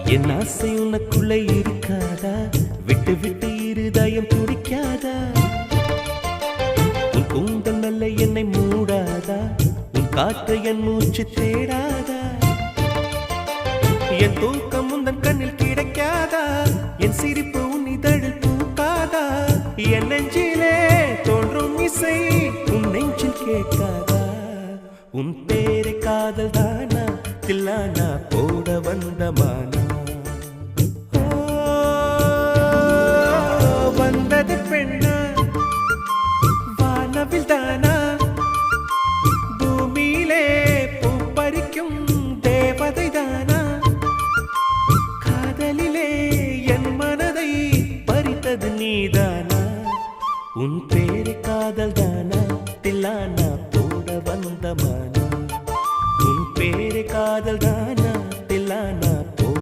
என் ஆசை உனக்குள்ளே இருக்காதா? விட்டு விட்டு இருதயம் துடிக்காதா? உன் கூந்தல் நல்ல என்னை மூடாதா? உன் காற்று என் மூச்சு தேடாதா? என் தூக்கம் உந்தன் கண்ணில் கிடைக்காதா? என் சிரிப்பு உன் இதழில் பூக்காதா? என் நெஞ்சிலே தோன்றும் இசை உன் நெஞ்சில் கேட்காதா? உன் பேரை காதல் தானா தில்லானா போட வந்தமானா? வந்தது பெண்ணா வானவில் தானா? பூமியிலே பூ பறிக்கும் தேவதை தானா? காதலிலே என் மனதை பறித்தது நீதானா? உன் பேரை காதல்